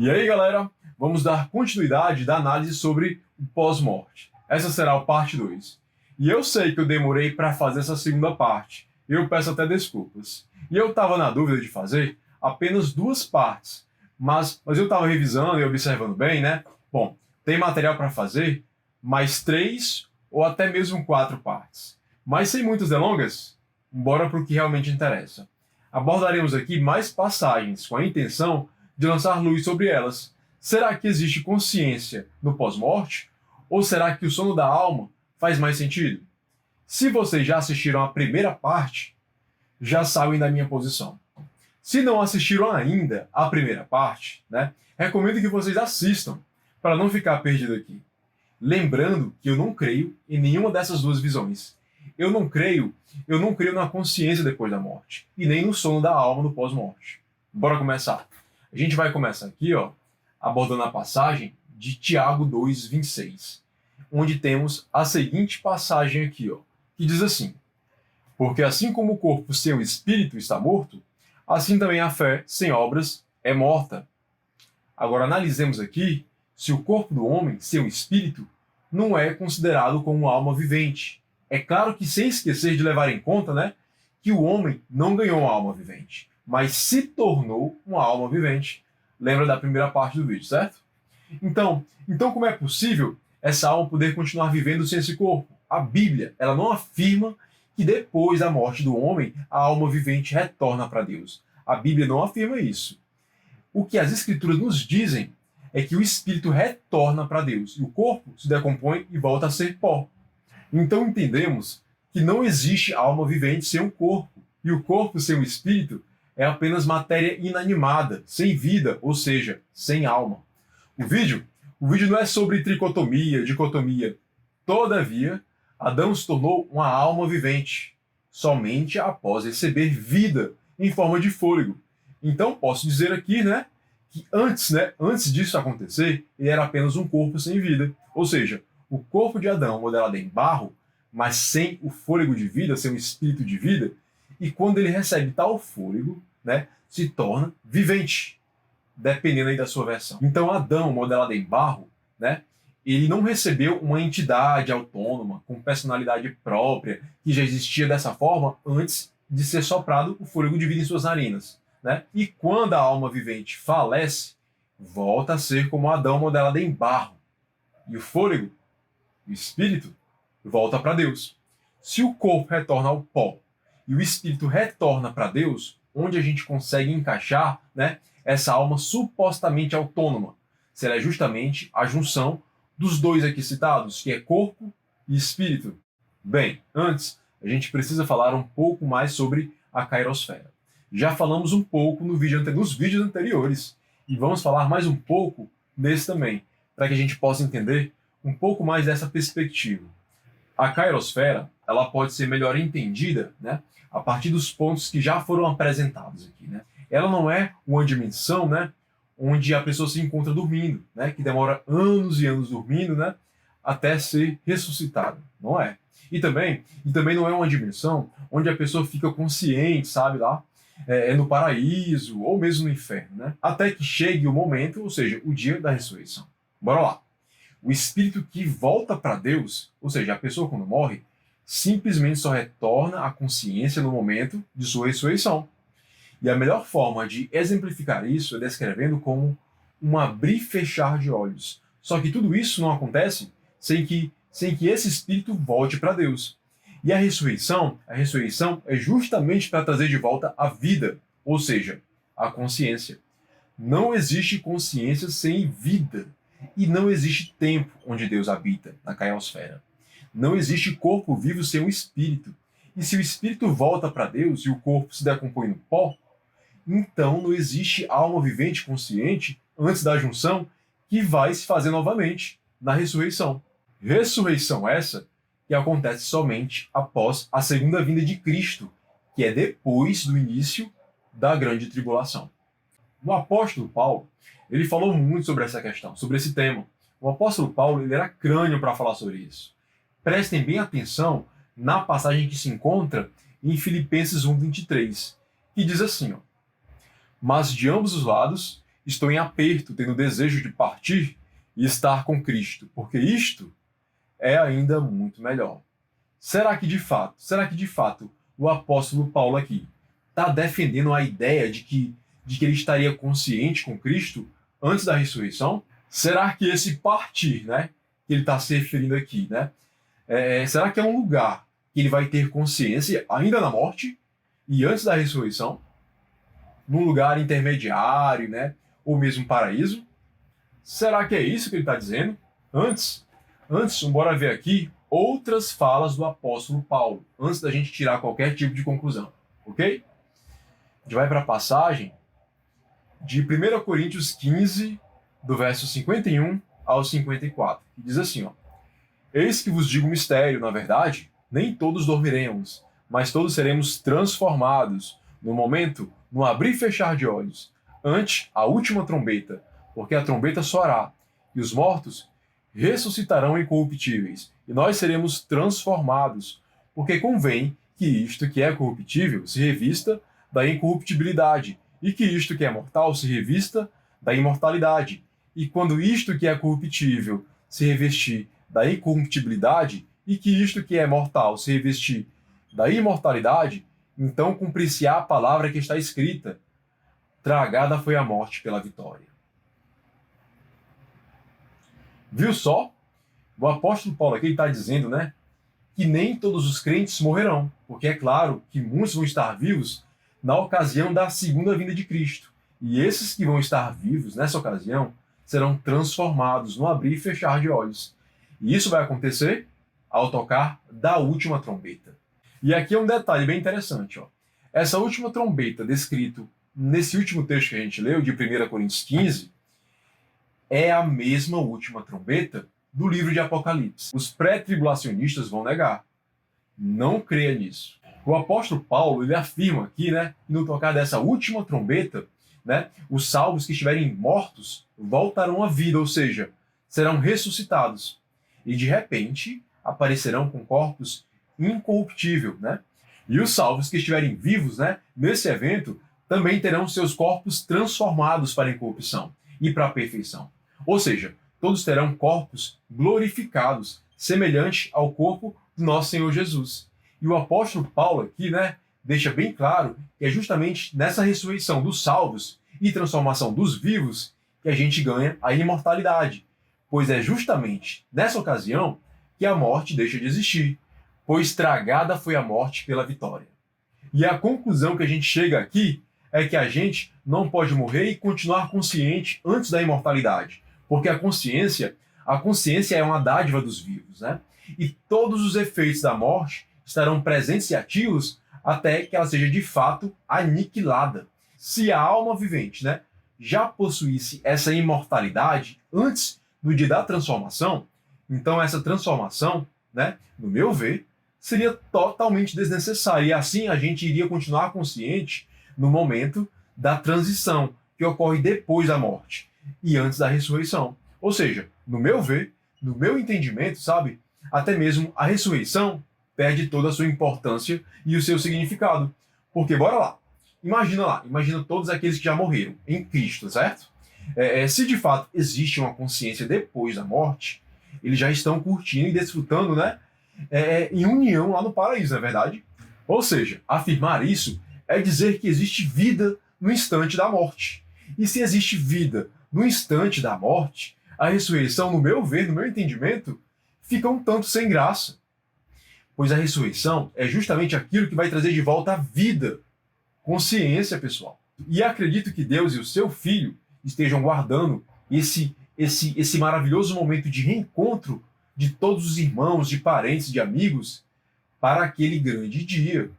E aí, galera, vamos dar continuidade da análise sobre o pós-morte. Essa será a parte 2. E eu sei que eu demorei para fazer essa segunda parte. Eu peço até desculpas. E eu estava na dúvida de fazer apenas 2 partes. Mas eu estava revisando e observando bem, né? Bom, tem material para fazer mais 3 ou até mesmo 4 partes. Mas sem muitas delongas, bora para o que realmente interessa. Abordaremos aqui mais passagens com a intenção de lançar luz sobre elas. Será que existe consciência no pós-morte? Ou será que o sono da alma faz mais sentido? Se vocês já assistiram a primeira parte, já sabem da minha posição. Se não assistiram ainda a primeira parte, recomendo que vocês assistam, para não ficar perdido aqui. Lembrando que eu não creio em nenhuma dessas 2 visões. Eu não creio na consciência depois da morte, e nem no sono da alma no pós-morte. Bora começar. A gente vai começar aqui, abordando a passagem de Tiago 2:26, onde temos a seguinte passagem aqui, que diz assim: porque assim como o corpo sem o espírito está morto, assim também a fé sem obras é morta. Agora analisemos aqui se o corpo do homem sem o espírito não é considerado como uma alma vivente. É claro que sem esquecer de levar em conta, que o homem não ganhou uma alma vivente, mas se tornou uma alma vivente. Lembra da primeira parte do vídeo, certo? Então como é possível essa alma poder continuar vivendo sem esse corpo? A Bíblia, ela não afirma que depois da morte do homem, a alma vivente retorna para Deus. A Bíblia não afirma isso. O que as Escrituras nos dizem é que o espírito retorna para Deus e o corpo se decompõe e volta a ser pó. Então entendemos que não existe alma vivente sem um corpo, e o corpo sem o espírito é apenas matéria inanimada, sem vida, ou seja, sem alma. O vídeo não é sobre tricotomia, dicotomia. Todavia, Adão se tornou uma alma vivente, somente após receber vida em forma de fôlego. Então posso dizer aqui, que antes disso acontecer, ele era apenas um corpo sem vida. Ou seja, o corpo de Adão modelado em barro, mas sem o fôlego de vida, sem o espírito de vida, e quando ele recebe tal fôlego, se torna vivente, dependendo aí da sua versão. Então Adão, modelado em barro, ele não recebeu uma entidade autônoma, com personalidade própria, que já existia dessa forma antes de ser soprado o fôlego de vida em suas narinas. E quando a alma vivente falece, volta a ser como Adão modelado em barro. E o fôlego, o espírito, volta para Deus. Se o corpo retorna ao pó e o espírito retorna para Deus, onde a gente consegue encaixar essa alma supostamente autônoma? Será justamente a junção dos 2 aqui citados, que é corpo e espírito. Bem, antes, a gente precisa falar um pouco mais sobre a cairosfera. Já falamos um pouco nos vídeos anteriores, e vamos falar mais um pouco nesse também, para que a gente possa entender um pouco mais dessa perspectiva. A cairosfera, ela pode ser melhor entendida, a partir dos pontos que já foram apresentados aqui, Ela não é uma dimensão, onde a pessoa se encontra dormindo, que demora anos e anos dormindo, até ser ressuscitada. Não é. E também não é uma dimensão onde a pessoa fica consciente, sabe, lá, no paraíso ou mesmo no inferno, até que chegue o momento, ou seja, o dia da ressurreição. Bora lá. O espírito que volta para Deus, ou seja, a pessoa quando morre, simplesmente só retorna à consciência no momento de sua ressurreição. E a melhor forma de exemplificar isso é descrevendo como um abrir e fechar de olhos. Só que tudo isso não acontece sem que esse espírito volte para Deus. E a ressurreição é justamente para trazer de volta a vida, ou seja, a consciência. Não existe consciência sem vida. E não existe tempo onde Deus habita, na cairosfera. Não existe corpo vivo sem o espírito. E se o espírito volta para Deus e o corpo se decompõe no pó, então não existe alma vivente consciente antes da junção que vai se fazer novamente na ressurreição. Ressurreição essa que acontece somente após a segunda vinda de Cristo, que é depois do início da grande tribulação. O apóstolo Paulo, ele falou muito sobre essa questão, sobre esse tema. O apóstolo Paulo, ele era crânio para falar sobre isso. Prestem bem atenção na passagem que se encontra em Filipenses 1:23, que diz assim, mas de ambos os lados estou em aperto, tendo desejo de partir e estar com Cristo, porque isto é ainda muito melhor. Será que de fato, o apóstolo Paulo aqui está defendendo a ideia de que ele estaria consciente com Cristo antes da ressurreição? Será que esse partir, né, que ele está se referindo aqui, né, será que é um lugar que ele vai ter consciência ainda na morte e antes da ressurreição? Num lugar intermediário, né, ou mesmo paraíso? Será que é isso que ele está dizendo? Antes, bora ver aqui outras falas do apóstolo Paulo, antes da gente tirar qualquer tipo de conclusão, ok? A gente vai para a passagem de 1 Coríntios 15, do verso 51 ao 54, que diz assim, ó: Eis que vos digo um mistério, na verdade, nem todos dormiremos, mas todos seremos transformados, no momento, no abrir e fechar de olhos, ante a última trombeta, porque a trombeta soará, e os mortos ressuscitarão incorruptíveis, e nós seremos transformados, porque convém que isto que é corruptível se revista da incorruptibilidade, e que isto que é mortal se revista da imortalidade. E quando isto que é corruptível se revestir da incorruptibilidade, e que isto que é mortal se revestir da imortalidade, então cumprir-se-á a palavra que está escrita: tragada foi a morte pela vitória. Viu só? O apóstolo Paulo aqui está dizendo, né, que nem todos os crentes morrerão, porque é claro que muitos vão estar vivos na ocasião da segunda vinda de Cristo. E esses que vão estar vivos nessa ocasião serão transformados no abrir e fechar de olhos. E isso vai acontecer ao tocar da última trombeta. E aqui é um detalhe bem interessante, ó. Essa última trombeta descrito nesse último texto que a gente leu, de 1 Coríntios 15, é a mesma última trombeta do livro de Apocalipse. Os pré-tribulacionistas vão negar. Não creia nisso. O apóstolo Paulo, ele afirma aqui, né, que no tocar dessa última trombeta, né, os salvos que estiverem mortos voltarão à vida, ou seja, serão ressuscitados. E de repente aparecerão com corpos incorruptíveis, né? E os salvos que estiverem vivos, né, nesse evento também terão seus corpos transformados para a incorrupção e para a perfeição. Ou seja, todos terão corpos glorificados, semelhante ao corpo do nosso Senhor Jesus. E o apóstolo Paulo aqui, né, deixa bem claro que é justamente nessa ressurreição dos salvos e transformação dos vivos que a gente ganha a imortalidade, pois é justamente nessa ocasião que a morte deixa de existir, pois tragada foi a morte pela vitória. E a conclusão que a gente chega aqui é que a gente não pode morrer e continuar consciente antes da imortalidade, porque a consciência é uma dádiva dos vivos, né? E todos os efeitos da morte estarão presentes e ativos até que ela seja de fato aniquilada. Se a alma vivente, né, já possuísse essa imortalidade antes do dia da transformação, então essa transformação, né, no meu ver, seria totalmente desnecessária. E assim a gente iria continuar consciente no momento da transição, que ocorre depois da morte e antes da ressurreição. Ou seja, no meu ver, no meu entendimento, sabe, até mesmo a ressurreição perde toda a sua importância e o seu significado. Porque, bora lá, imagina todos aqueles que já morreram em Cristo, certo? Se de fato existe uma consciência depois da morte, eles já estão curtindo e desfrutando, né, em união lá no paraíso, não é verdade? Ou seja, afirmar isso é dizer que existe vida no instante da morte. E se existe vida no instante da morte, a ressurreição, no meu ver, no meu entendimento, fica um tanto sem graça. Pois a ressurreição é justamente aquilo que vai trazer de volta a vida, consciência, pessoal. E acredito que Deus e o seu Filho estejam guardando esse maravilhoso momento de reencontro de todos os irmãos, de parentes, de amigos, para aquele grande dia.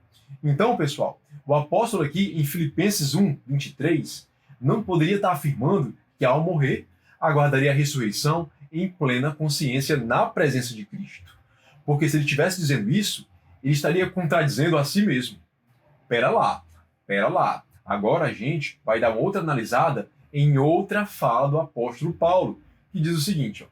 Então, pessoal, o apóstolo aqui em Filipenses 1, 23, não poderia estar afirmando que ao morrer, aguardaria a ressurreição em plena consciência na presença de Cristo. Porque se ele estivesse dizendo isso, ele estaria contradizendo a si mesmo. Pera lá. Agora a gente vai dar uma outra analisada em outra fala do apóstolo Paulo, que diz o seguinte, ó: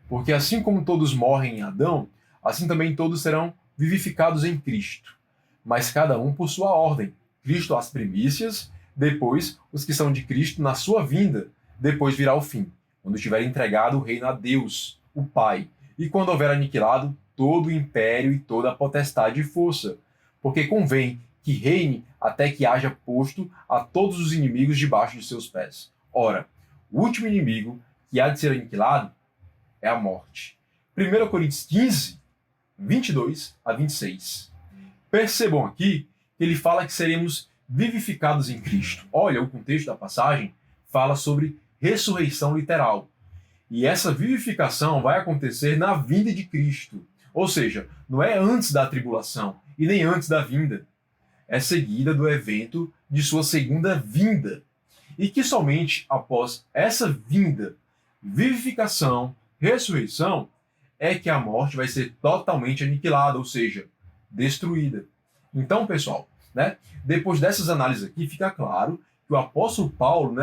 porque assim como todos morrem em Adão, assim também todos serão vivificados em Cristo. Mas cada um por sua ordem. Cristo as primícias, Depois, os que são de Cristo na sua vinda. Depois virá o fim, quando tiver entregado o reino a Deus, o Pai, e quando houver aniquilado todo o império e toda a potestade e força, porque convém que reine até que haja posto a todos os inimigos debaixo de seus pés. Ora, o último inimigo que há de ser aniquilado é a morte. 1 Coríntios 15, 22 a 26. Percebam aqui que ele fala que seremos vivificados em Cristo. Olha, o contexto da passagem fala sobre ressurreição literal. E essa vivificação vai acontecer na vinda de Cristo. Ou seja, não é antes da tribulação e nem antes da vinda. É seguida do evento de sua segunda vinda. E que somente após essa vinda, vivificação, ressurreição, é que a morte vai ser totalmente aniquilada, ou seja, destruída. Então, pessoal, depois dessas análises aqui, fica claro que o apóstolo Paulo,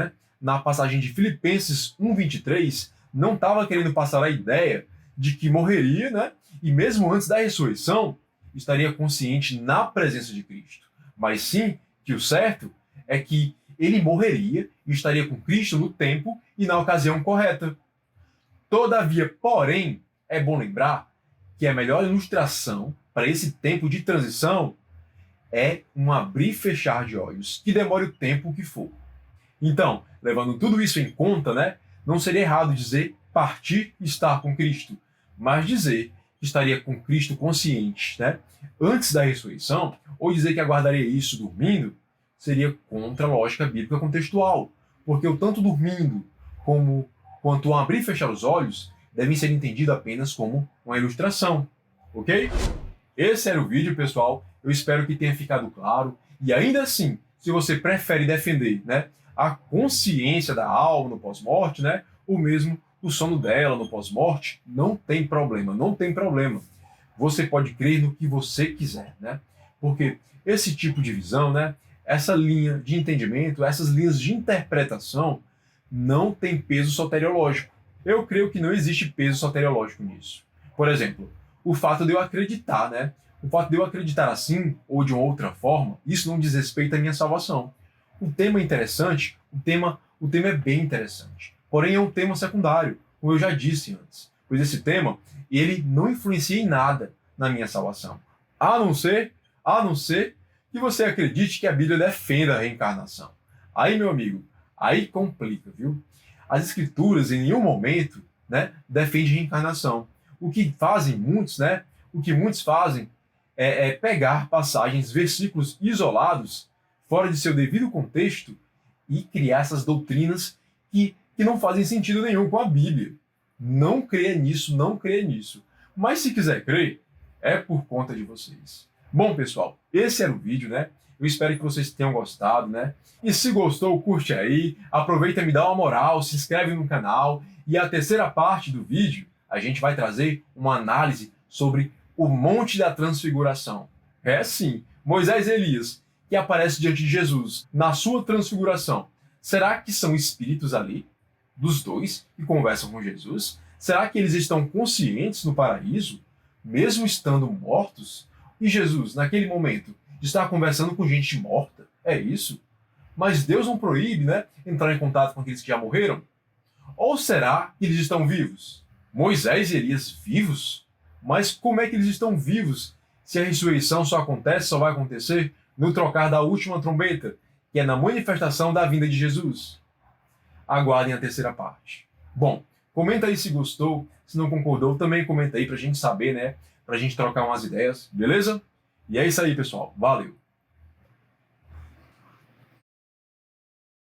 na passagem de Filipenses 1:23, não estava querendo passar a ideia de que morreria, e mesmo antes da ressurreição, estaria consciente na presença de Cristo. Mas sim que o certo é que ele morreria e estaria com Cristo no tempo e na ocasião correta. Todavia, porém, é bom lembrar que a melhor ilustração para esse tempo de transição é um abrir e fechar de olhos, que demore o tempo que for. Então, levando tudo isso em conta, não seria errado dizer partir e estar com Cristo, mas dizer que estaria com Cristo consciente, antes da ressurreição, ou dizer que aguardaria isso dormindo, seria contra a lógica bíblica contextual, porque o tanto dormindo quanto o abrir e fechar os olhos devem ser entendidos apenas como uma ilustração, ok? Esse era o vídeo, pessoal. Eu espero que tenha ficado claro. E ainda assim, se você prefere defender a consciência da alma no pós-morte, ou mesmo o sono dela no pós-morte, não tem problema, não tem problema. Você pode crer no que você quiser, porque esse tipo de visão, essa linha de entendimento, essas linhas de interpretação, não tem peso soteriológico. Eu creio que não existe peso soteriológico nisso. Por exemplo, o fato de eu acreditar, o fato de eu acreditar assim ou de uma outra forma, isso não diz respeito à minha salvação. O tema é interessante, o tema é bem interessante. Porém, é um tema secundário, como eu já disse antes. Pois esse tema, ele não influencia em nada na minha salvação. A não ser que você acredite que a Bíblia defenda a reencarnação. Aí, meu amigo, aí complica, viu? As Escrituras, em nenhum momento, defendem reencarnação. O que muitos fazem é pegar passagens, versículos isolados, fora de seu devido contexto, e criar essas doutrinas que não fazem sentido nenhum com a Bíblia. Não creia nisso, não creia nisso. Mas se quiser crer, é por conta de vocês. Bom, pessoal, esse era o vídeo, Eu espero que vocês tenham gostado, E se gostou, curte aí, aproveita e me dá uma moral, se inscreve no canal. E a terceira parte do vídeo, a gente vai trazer uma análise sobre o Monte da Transfiguração. É sim, Moisés e Elias, que aparece diante de Jesus na sua transfiguração. Será que são espíritos ali, dos dois, que conversam com Jesus? Será que eles estão conscientes no paraíso, mesmo estando mortos? E Jesus, naquele momento, está conversando com gente morta? É isso? Mas Deus não proíbe, entrar em contato com aqueles que já morreram? Ou será que eles estão vivos? Moisés e Elias vivos? Mas como é que eles estão vivos se a ressurreição só vai acontecer no trocar da última trombeta, que é na manifestação da vinda de Jesus? Aguardem a terceira parte. Bom, comenta aí se gostou, se não concordou, também comenta aí pra gente saber, pra gente trocar umas ideias, beleza? E é isso aí, pessoal. Valeu!